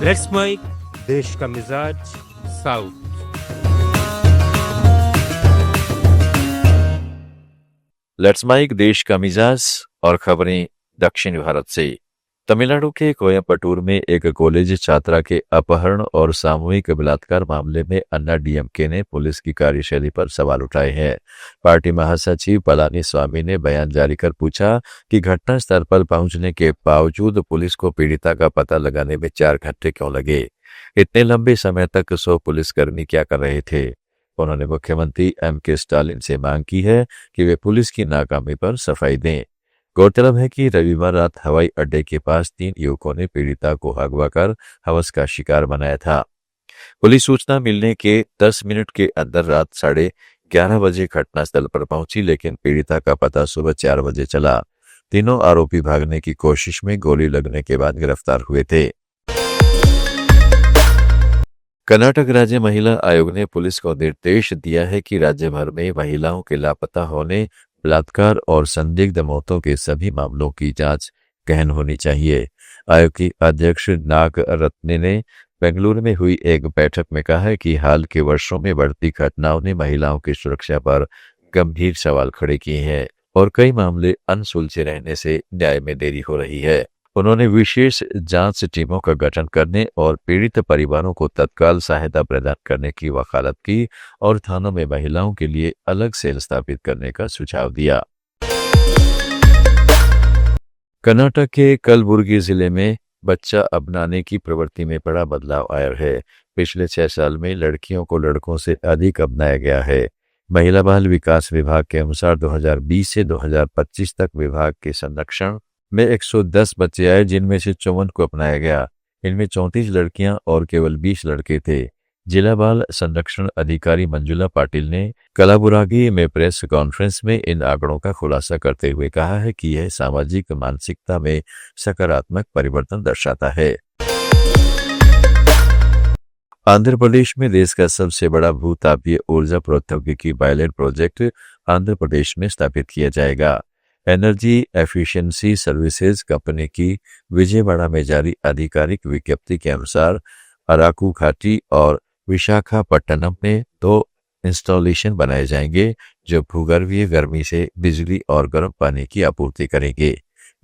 Let's mic देश का मिजाज साउथ। लेट्स माइक देश का मिजाज और खबरें दक्षिण भारत से। तमिलनाडु के कोयम्बटूर में एक कॉलेज छात्रा के अपहरण और सामूहिक बलात्कार मामले में अन्ना डीएमके ने पुलिस की कार्यशैली पर सवाल उठाए हैं। पार्टी महासचिव पलानी स्वामी ने बयान जारी कर पूछा कि घटनास्थल पर पहुंचने के बावजूद पुलिस को पीड़िता का पता लगाने में 4 घंटे क्यों लगे। इतने लंबे समय तक 100 पुलिसकर्मी क्या कर रहे थे। उन्होंने मुख्यमंत्री एमके स्टालिन से मांग की है कि वे पुलिस की नाकामी पर सफाई दें। गौरतलब है कि रविवार रात हवाई अड्डे के पास 3 युवकों ने पीड़िता को अगवा कर हवस का शिकार बनाया था। पुलिस सूचना मिलने के 10 मिनट के अंदर रात 11:30 बजे घटनास्थल पर पहुंची, लेकिन पीड़िता का पता सुबह 4 बजे चला। तीनों आरोपी भागने की कोशिश में गोली लगने के बाद गिरफ्तार हुए थे। कर्नाटक राज्य महिला आयोग ने पुलिस को निर्देश दिया है कि राज्य भर में महिलाओं के लापता होने, बलात्कार और संदिग्ध मौतों के सभी मामलों की जांच गहन होनी चाहिए। आयोग की अध्यक्ष नाग रत्ने ने बेंगलुरु में हुई एक बैठक में कहा है कि हाल के वर्षों में बढ़ती घटनाओं ने महिलाओं की सुरक्षा पर गंभीर सवाल खड़े किए हैं और कई मामले अनसुलझे रहने से न्याय में देरी हो रही है। उन्होंने विशेष जांच टीमों का गठन करने और पीड़ित परिवारों को तत्काल सहायता प्रदान करने की वकालत की और थानों में महिलाओं के लिए अलग सेल स्थापित करने का सुझाव दिया। कर्नाटक के कलबुर्गी जिले में बच्चा अपनाने की प्रवृत्ति में बड़ा बदलाव आया है। पिछले 6 साल में लड़कियों को लड़कों से अधिक अपनाया गया है। महिला बाल विकास विभाग के अनुसार 2020 से 2025 तक विभाग के संरक्षण में 110 बच्चे आए, जिनमें से 54 को अपनाया गया। इनमें 34 लड़कियां और केवल 20 लड़के थे। जिला बाल संरक्षण अधिकारी मंजुला पाटिल ने कलाबुरागी में प्रेस कॉन्फ्रेंस में इन आंकड़ों का खुलासा करते हुए कहा है कि यह सामाजिक मानसिकता में सकारात्मक परिवर्तन दर्शाता है। आंध्र प्रदेश में देश का सबसे बड़ा भूतापीय ऊर्जा प्रौद्योगिकी पायलट प्रोजेक्ट आंध्र प्रदेश में स्थापित किया जाएगा। एनर्जी एफिशिएंसी सर्विसेज कंपनी की विजयवाड़ा में जारी आधिकारिक विज्ञप्ति के अनुसार अराकू घाटी और विशाखापट्टनम में 2 इंस्टॉलेशन बनाए जाएंगे जो भूगर्भीय गर्मी से बिजली और गर्म पानी की आपूर्ति करेंगे।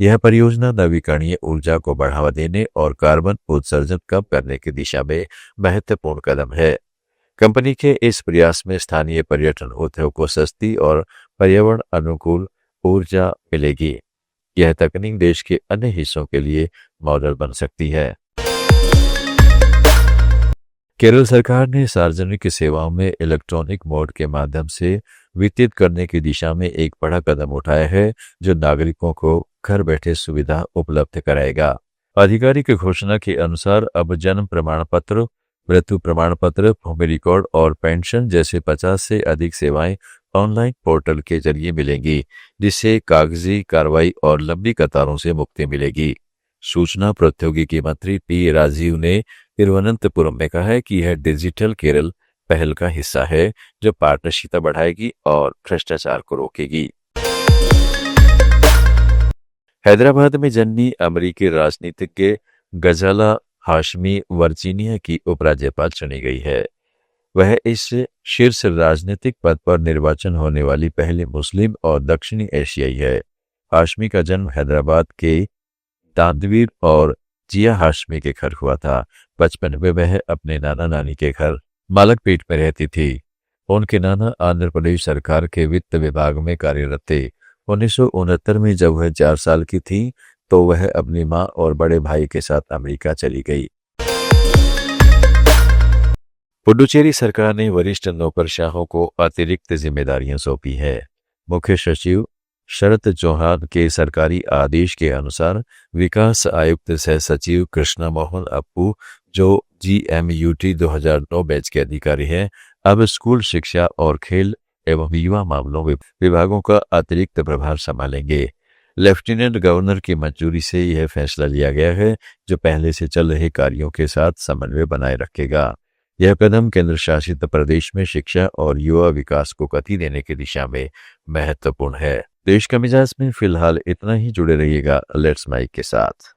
यह परियोजना नवीकरणीय ऊर्जा को बढ़ावा देने और कार्बन उत्सर्जन कम करने की दिशा में महत्वपूर्ण कदम है। कंपनी के इस प्रयास में स्थानीय पर्यटन उद्योग को सस्ती और पर्यावरण अनुकूल ऊर्जा मिलेगी। यह तकनीक देश के अन्य हिस्सों के लिए मॉडल बन सकती है। केरल सरकार ने सार्वजनिक सेवाओं में इलेक्ट्रॉनिक मोड के माध्यम से वितरित करने की दिशा में एक बड़ा कदम उठाया है, जो नागरिकों को घर बैठे सुविधा उपलब्ध कराएगा। आधिकारिक घोषणा के अनुसार अब जन्म प्रमाण पत्र, मृत्यु प्रमाण पत्र, भूमि रिकॉर्ड और पेंशन जैसे 50 से अधिक सेवाएं ऑनलाइन पोर्टल के जरिए मिलेंगी, जिससे कागजी कार्रवाई और लंबी कतारों से मुक्ति मिलेगी। सूचना प्रौद्योगिकी मंत्री पी राजीव ने तिरुवनंतपुरम में कहा है कि यह डिजिटल केरल पहल का हिस्सा है, जो पारदर्शिता बढ़ाएगी और भ्रष्टाचार को रोकेगी। हैदराबाद में जन्मी अमेरिकी राजनीतिज्ञ गजाला हाशमी वर्जीनिया की उपराज्यपाल चुनी गई है। वह इस शीर्ष राजनीतिक पद पर निर्वाचन होने वाली पहली मुस्लिम और दक्षिणी एशियाई है। हाशमी का जन्म हैदराबाद के दादवीर और जिया हाशमी के घर हुआ था। बचपन में वह अपने नाना नानी के घर मालकपेट में रहती थी। उनके नाना आंध्र प्रदेश सरकार के वित्त विभाग में कार्यरत थे। 1969 में जब वह 4 साल की थी तो वह अपनी मां और बड़े भाई के साथ अमेरिका चली गई। पुडुचेरी सरकार ने वरिष्ठ नौकरशाहों को अतिरिक्त जिम्मेदारियां सौंपी है। मुख्य सचिव शरद चौहान के सरकारी आदेश के अनुसार विकास आयुक्त सह सचिव कृष्णा मोहन अप्पू, जो GMUT 2009 बैच के अधिकारी हैं, अब स्कूल शिक्षा और खेल एवं युवा मामलों विभागों का अतिरिक्त प्रभार संभालेंगे। लेफ्टिनेंट गवर्नर की मंजूरी से यह फैसला लिया गया है, जो पहले से चल रहे कार्यों के साथ समन्वय बनाए रखेगा। यह कदम केंद्र शासित प्रदेश में शिक्षा और युवा विकास को गति देने की दिशा में महत्वपूर्ण है। देश का मिजाज में फिलहाल इतना ही। जुड़े रहिएगा लेट्स माइक के साथ।